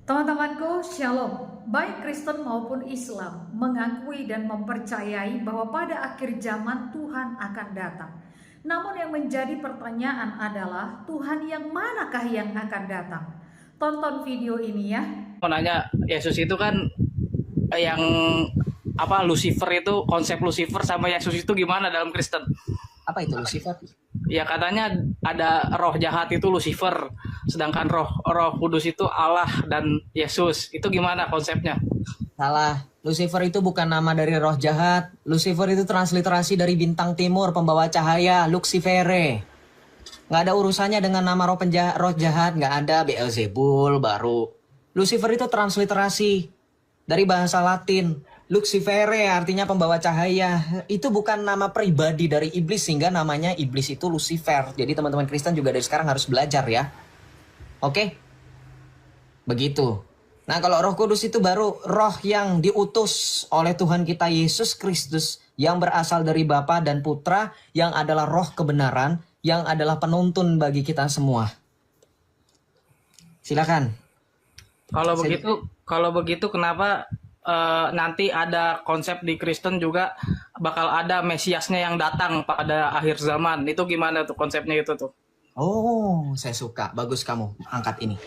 Teman-temanku, Shalom. Baik Kristen maupun Islam mengakui dan mempercayai bahwa pada akhir zaman Tuhan akan datang. Namun yang menjadi pertanyaan adalah Tuhan yang manakah yang akan datang? Tonton video ini ya. Mau nanya, Yesus itu kan yang apa, Lucifer itu, konsep Lucifer sama Yesus itu gimana dalam Kristen? Apa itu Lucifer? Ya katanya ada roh jahat itu Lucifer, sedangkan roh kudus itu Allah dan Yesus. Itu gimana konsepnya? Salah. Lucifer itu bukan nama dari roh jahat. Lucifer itu transliterasi dari bintang timur, pembawa cahaya, Luxifere. Nggak ada urusannya dengan nama roh jahat. Nggak ada Beelzebul baru. Lucifer itu transliterasi dari bahasa Latin. Luxifere artinya pembawa cahaya. Itu bukan nama pribadi dari iblis, sehingga namanya iblis itu Lucifer. Jadi teman-teman Kristen juga dari sekarang harus belajar ya. Oke? Begitu. Nah, kalau Roh Kudus itu baru roh yang diutus oleh Tuhan kita Yesus Kristus, yang berasal dari Bapa dan Putra, yang adalah roh kebenaran, yang adalah penuntun bagi kita semua. Silakan. Kalau begitu kenapa nanti ada konsep di Kristen juga bakal ada Mesiasnya yang datang pada akhir zaman? Itu gimana tuh konsepnya itu tuh? Oh, saya suka. Bagus kamu angkat ini.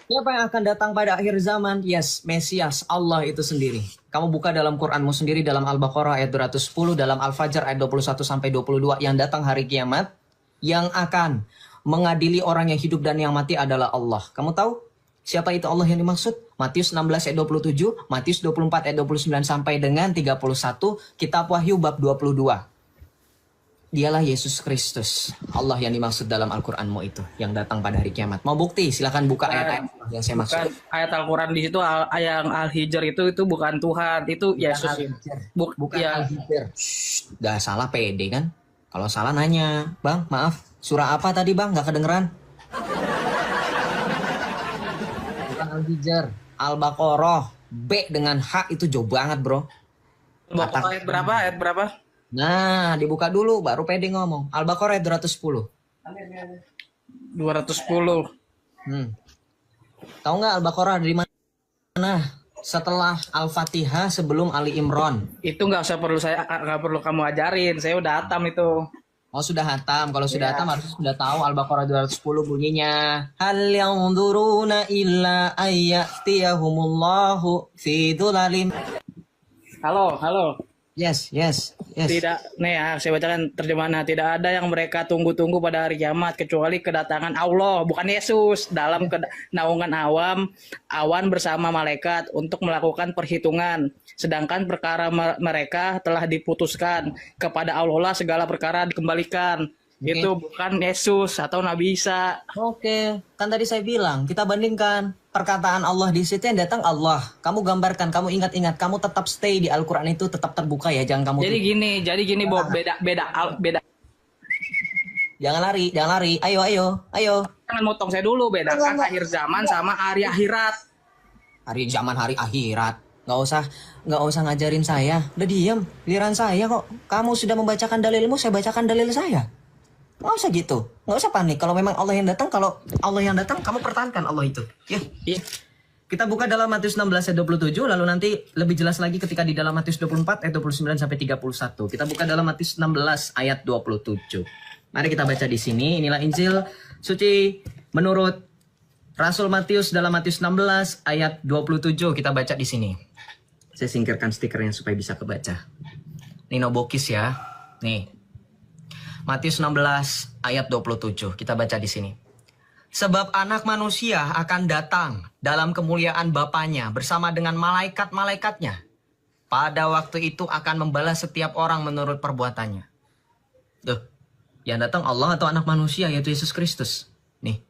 Siapa yang akan datang pada akhir zaman? Yes, Mesias, Allah itu sendiri. Kamu buka dalam Quranmu sendiri dalam Al-Baqarah ayat 210, dalam Al-Fajr ayat 21-22, yang datang hari kiamat, yang akan mengadili orang yang hidup dan yang mati adalah Allah. Kamu tahu siapa itu Allah yang dimaksud? Matius 16 ayat 27, Matius 24 ayat 29 sampai dengan 31, Kitab Wahyu bab 22. Dialah Yesus Kristus, Allah yang dimaksud dalam Al-Qur'anmu itu, yang datang pada hari kiamat. Mau bukti? Silakan buka ayat-ayat yang saya maksud. Bukan ayat Al-Quran di situ, yang Al-Hijr itu bukan Tuhan, itu Yesus. Bukan Ya. Al-Hijr. Gak salah pede kan? Kalau salah nanya, Bang, maaf, surah apa tadi Bang? Gak kedengeran. Bukan Al-Hijr, Al-Baqarah. B dengan H itu jauh banget bro. Ayat berapa? Ayat berapa? Nah, dibuka dulu baru pede ngomong. Al-Baqarah ayat 210. 210. Tahu nggak Al-Baqarah dari mana? Setelah Al-Fatihah, sebelum Ali Imran. Itu nggak perlu kamu ajarin, saya udah hatam itu. Oh, sudah hatam. Kalau sudah hatam harus sudah tahu Al-Baqarah 210 bunyinya. Hal yanzuruna illa ayyatiyahumullahu fi dhulalim. Halo. Yes. Tidak, nih ya, saya bacakan terjemahannya. Tidak ada yang mereka tunggu-tunggu pada hari kiamat kecuali kedatangan Allah, bukan Yesus, dalam naungan awan bersama malaikat untuk melakukan perhitungan. Sedangkan perkara mereka telah diputuskan, kepada Allah lah segala perkara dikembalikan. Itu bukan Yesus atau Nabi Isa. Oke, kan tadi saya bilang kita bandingkan perkataan Allah di situ, yang datang Allah. Kamu gambarkan, kamu ingat-ingat, kamu tetap stay di Al-Quran itu, tetap terbuka ya, jangan kamu. Jadi gini, Bob, beda. Jangan lari. Ayo. Jangan motong saya dulu, bedakan akhir zaman sama hari akhirat. Hari zaman, hari akhirat. Nggak usah ngajarin saya. Udah diam, giliran saya kok. Kamu sudah membacakan dalilmu, saya bacakan dalil saya. Nggak usah gitu, nggak usah panik. Kalau memang Allah yang datang, kamu pertahankan Allah itu. Ya. Iya. Kita buka dalam Matius 16 ayat 27, lalu nanti lebih jelas lagi ketika di dalam Matius 24 ayat 29 sampai 31. Kita buka dalam Matius 16 ayat 27. Mari kita baca di sini. Inilah Injil suci menurut Rasul Matius dalam Matius 16 ayat 27. Kita baca di sini. Saya singkirkan stikernya supaya bisa kebaca. Nino Bokis ya. Nih. Matius 16 ayat 27. Kita baca di sini. Sebab anak manusia akan datang dalam kemuliaan Bapanya bersama dengan malaikat-malaikatnya. Pada waktu itu akan membalas setiap orang menurut perbuatannya. Tuh, yang datang Allah atau anak manusia, yaitu Yesus Kristus. Nih.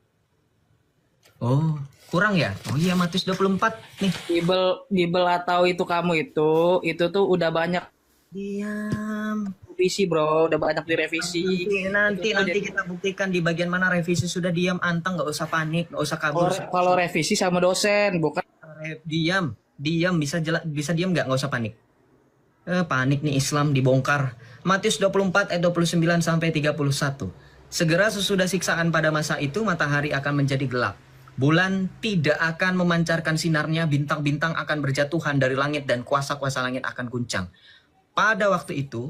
Oh, kurang ya? Oh iya, Matius 24 nih. Bible atau itu kamu itu tuh udah banyak Diam. revisi, bro, udah banyak direvisi. Nanti kita buktikan di bagian mana revisi. Sudah diam, Anteng, nggak usah panik, nggak usah kabur. Kalau revisi sama dosen, bukan. Diam, bisa diam nggak usah panik. Panik nih Islam dibongkar. Matius 24 ayat 29 sampai 31. Segera sesudah siksaan pada masa itu, matahari akan menjadi gelap. Bulan tidak akan memancarkan sinarnya, bintang-bintang akan berjatuhan dari langit, dan kuasa-kuasa langit akan guncang. Pada waktu itu,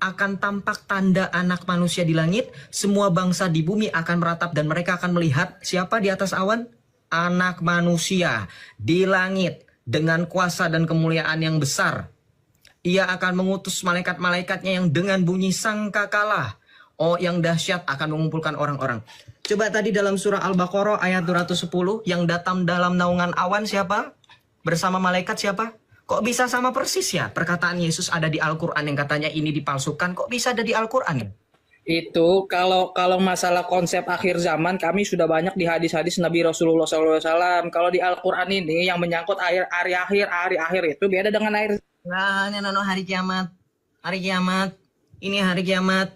akan tampak tanda anak manusia di langit, semua bangsa di bumi akan meratap dan mereka akan melihat siapa di atas awan? Anak manusia di langit dengan kuasa dan kemuliaan yang besar. Ia akan mengutus malaikat-malaikatnya yang dengan bunyi sangkakala, oh yang dahsyat, akan mengumpulkan orang-orang. Coba tadi dalam surah Al-Baqarah ayat 210, yang datang dalam naungan awan siapa? Bersama malaikat siapa? Kok bisa sama persis ya? Perkataan Yesus ada di Al-Quran yang katanya ini dipalsukan. Kok bisa ada di Al-Quran ya? Itu kalau masalah konsep akhir zaman, kami sudah banyak di hadis-hadis Nabi Rasulullah SAW. Kalau di Al-Quran ini yang menyangkut hari akhir itu beda dengan akhir. Nah, ini hari kiamat. Hari kiamat. Ini hari kiamat.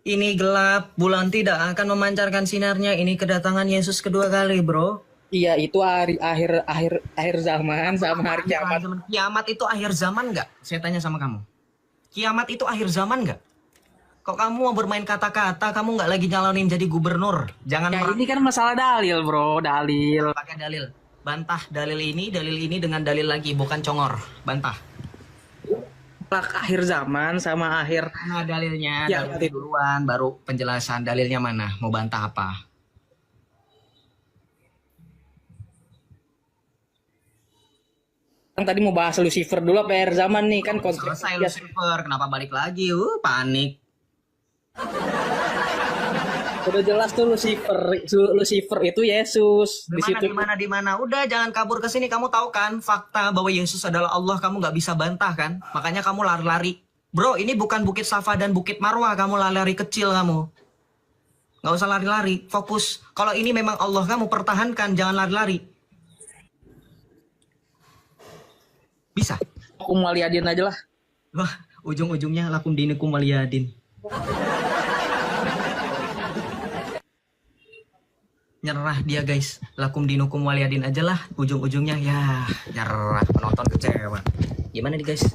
Ini gelap. Bulan tidak akan memancarkan sinarnya. Ini kedatangan Yesus kedua kali, bro. Iya, itu hari akhir zaman sama hari kiamat. Kiamat itu akhir zaman nggak? Saya tanya sama kamu. Kiamat itu akhir zaman nggak? Kok kamu mau bermain kata-kata? Kamu nggak lagi nyalonin jadi gubernur? Jangan Ya ini kan masalah dalil, bro, dalil. pakai dalil. Bantah dalil ini dengan dalil lagi, bukan congor. Bantah. Akhir zaman sama akhir. Mana dalilnya? Ya, Dalil duluan, baru penjelasan. Dalilnya mana? Mau bantah apa? Tadi mau bahas Lucifer dulu apa akhir zaman nih kan konsep. Selesai Lucifer, kenapa balik lagi? Panik. Udah jelas tuh Lucifer itu Yesus. Di mana? Udah jangan kabur ke sini. Kamu tahu kan fakta bahwa Yesus adalah Allah. Kamu nggak bisa bantah kan? Makanya kamu lari-lari. Bro, ini bukan Bukit Safa dan Bukit Marwah. Kamu lari-lari kecil kamu. Nggak usah lari-lari. Fokus. Kalau ini memang Allah, kamu pertahankan. Jangan lari-lari. Bisa. Aku mau liatin aja lah. Wah, ujung-ujungnya lakum dinukum waliyadin. Nyerah dia guys, lakum dinukum waliyadin aja lah. Ujung-ujungnya ya nyerah, penonton kecewa. Gimana nih guys?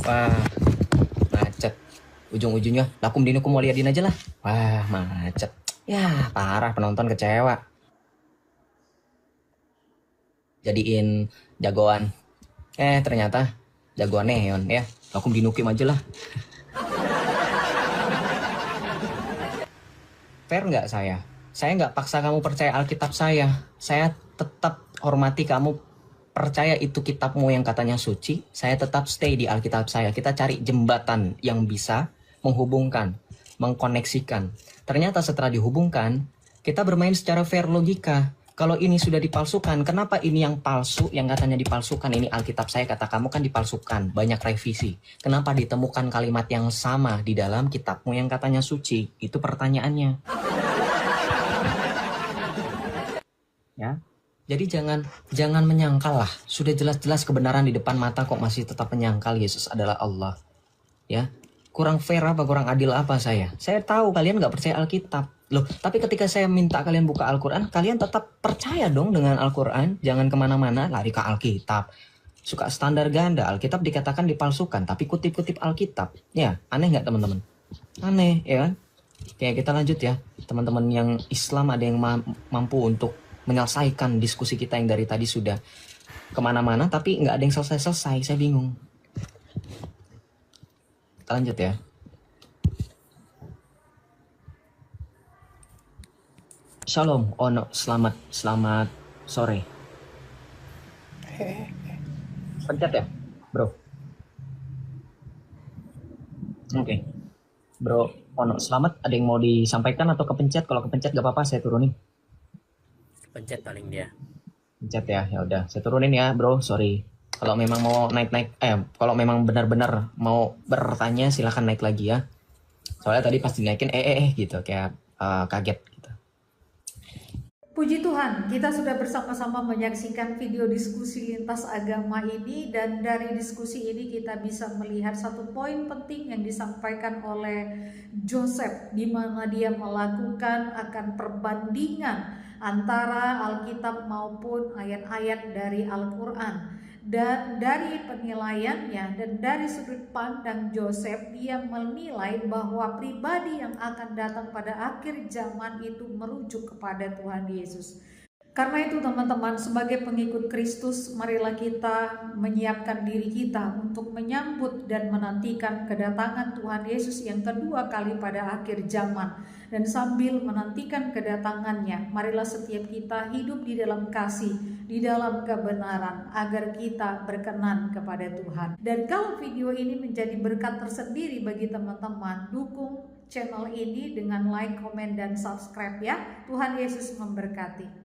Wah, macet. Ujung-ujungnya lakum dinukum waliyadin aja lah. Wah, macet. Ya parah, penonton kecewa. Jadiin jagoan. Ternyata jagoan neon ya. Lakum dinukim aja lah. Fair nggak saya? Saya nggak paksa kamu percaya Alkitab saya. Saya tetap hormati kamu percaya itu kitabmu yang katanya suci. Saya tetap stay di Alkitab saya. Kita cari jembatan yang bisa menghubungkan, mengkoneksikan. Ternyata setelah dihubungkan, kita bermain secara fair logika. Kalau ini sudah dipalsukan, kenapa ini yang palsu, yang katanya dipalsukan? Ini Alkitab saya, kata kamu kan dipalsukan, banyak revisi. Kenapa ditemukan kalimat yang sama di dalam kitabmu yang katanya suci? Itu pertanyaannya. Ya, jadi jangan menyangkal lah. Sudah jelas-jelas kebenaran di depan mata kok masih tetap menyangkal Yesus adalah Allah. Ya, kurang fair apa, kurang adil apa saya? Saya tahu kalian nggak percaya Alkitab. Loh, tapi ketika saya minta kalian buka Al-Quran, kalian tetap percaya dong dengan Al-Quran. Jangan kemana-mana, lari ke Alkitab. Suka standar ganda, Alkitab dikatakan dipalsukan, tapi kutip-kutip Alkitab. Ya, aneh nggak teman-teman? Aneh, ya kan? Oke, kita lanjut ya. Teman-teman yang Islam ada yang mampu untuk menyelesaikan diskusi kita yang dari tadi sudah kemana-mana, tapi nggak ada yang selesai-selesai. Saya bingung. Kita lanjut ya. Shalom, Ono, selamat sore. Pencet ya, bro. Oke. Bro, Ono, selamat. Ada yang mau disampaikan atau kepencet? Kalau kepencet gak apa-apa, saya turunin. Pencet paling dia. Pencet ya, ya udah. Saya turunin ya, bro. Sorry. Kalau memang mau naik-naik, kalau memang benar-benar mau bertanya, silahkan naik lagi ya. Soalnya tadi pas dinaikin, gitu, kayak kaget. Puji Tuhan, kita sudah bersama-sama menyaksikan video diskusi lintas agama ini, dan dari diskusi ini kita bisa melihat satu poin penting yang disampaikan oleh Joseph, di mana dia melakukan akan perbandingan antara Alkitab maupun ayat-ayat dari Al-Quran. Dan dari penilaiannya dan dari sudut pandang Joseph, dia menilai bahwa pribadi yang akan datang pada akhir zaman itu merujuk kepada Tuhan Yesus. Karena itu teman-teman, sebagai pengikut Kristus, marilah kita menyiapkan diri kita untuk menyambut dan menantikan kedatangan Tuhan Yesus yang kedua kali pada akhir zaman. Dan sambil menantikan kedatangannya, marilah setiap kita hidup di dalam kasih, di dalam kebenaran, agar kita berkenan kepada Tuhan. Dan kalau video ini menjadi berkat tersendiri bagi teman-teman, dukung channel ini dengan like, komen, dan subscribe ya. Tuhan Yesus memberkati.